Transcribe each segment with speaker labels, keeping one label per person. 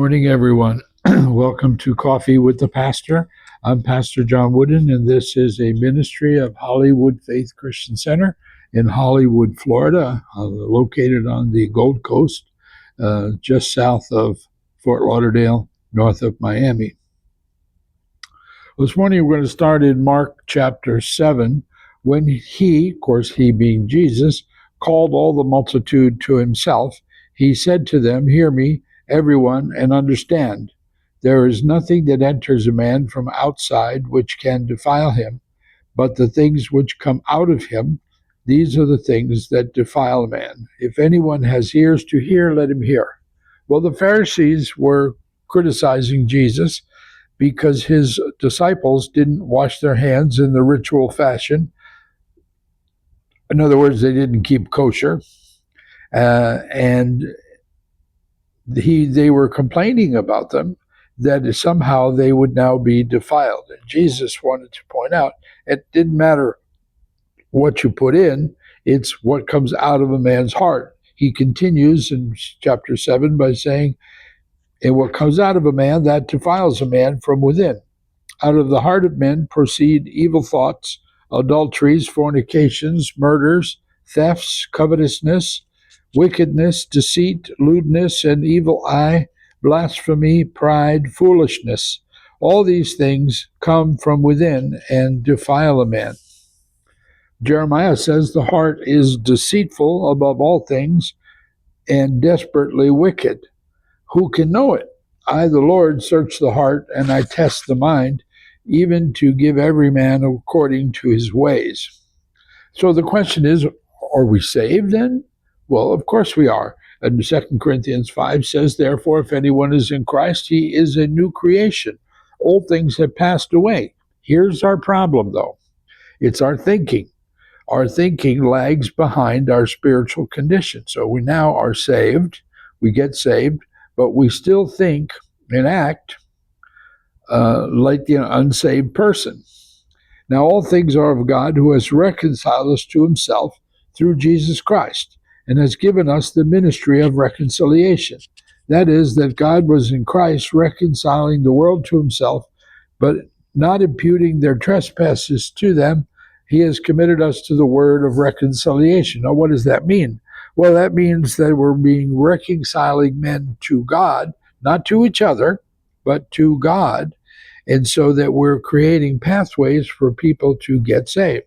Speaker 1: morning, everyone. Welcome to Coffee with the Pastor. I'm Pastor John Woodin, and this is a ministry of Hollywood Faith Christian Center in Hollywood, Florida, located on the Gold Coast, just south of Fort Lauderdale, north of Miami. This morning, we're going to start in Mark chapter 7, when he, of course, he being Jesus, called all the multitude to himself. He said to them, "Hear me, everyone, and understand. There is nothing that enters a man from outside which can defile him, but the things which come out of him, these are the things that defile a man. If anyone has ears to hear, let him hear." Well, the Pharisees were criticizing Jesus because his disciples didn't wash their hands in the ritual fashion. In other words, they didn't keep kosher. And they were complaining about them, that somehow they would now be defiled. And Jesus wanted to point out, it didn't matter what you put in, it's what comes out of a man's heart. He continues in chapter 7 by saying, "And what comes out of a man, that defiles a man from within. Out of the heart of men proceed evil thoughts, adulteries, fornications, murders, thefts, covetousness, wickedness, deceit, lewdness, an evil eye, blasphemy, pride, foolishness. All these things come from within and defile a man." Jeremiah says the heart is deceitful above all things and desperately wicked. Who can know it? I, the Lord, search the heart, and I test the mind, even to give every man according to his ways. So the question is, are we saved then? Well, of course we are. And 2 Corinthians 5 says, "Therefore, if anyone is in Christ, he is a new creation. Old things have passed away." Here's our problem, though. It's our thinking. Our thinking lags behind our spiritual condition. So we now are saved, we get saved, but we still think and act like the unsaved person. Now, all things are of God, who has reconciled us to himself through Jesus Christ, and has given us the ministry of reconciliation. That is, that God was in Christ reconciling the world to himself, but not imputing their trespasses to them. He has committed us to the word of reconciliation. Now, what does that mean? Well, that means that we're being reconciling men to God, not to each other, but to God, and so that we're creating pathways for people to get saved.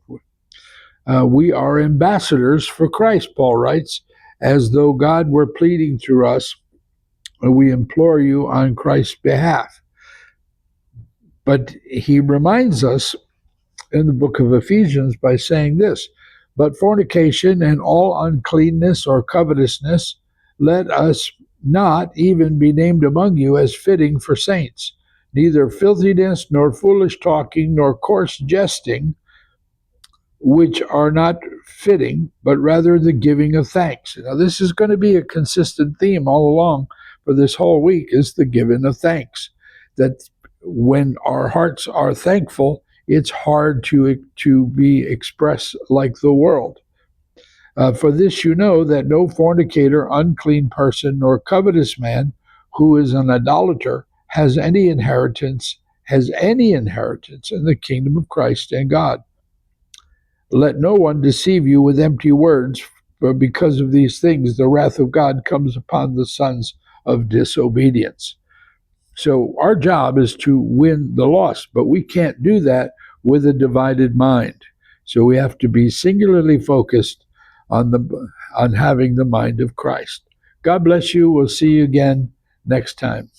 Speaker 1: We are ambassadors for Christ, Paul writes, as though God were pleading through us. We implore you on Christ's behalf. But he reminds us in the book of Ephesians by saying this, "But fornication and all uncleanness or covetousness, let us not even be named among you as fitting for saints, neither filthiness, nor foolish talking, nor coarse jesting, which are not fitting, but rather the giving of thanks." Now, this is going to be a consistent theme all along for this whole week, is the giving of thanks. That when our hearts are thankful, it's hard to be expressed like the world. "For this you know, that no fornicator, unclean person, nor covetous man, who is an idolater, has any inheritance in the kingdom of Christ and God. Let no one deceive you with empty words, for because of these things the wrath of God comes upon the sons of disobedience." So our job is to win the lost, but we can't do that with a divided mind. So we have to be singularly focused on having the mind of Christ. God bless you. We'll see you again next time.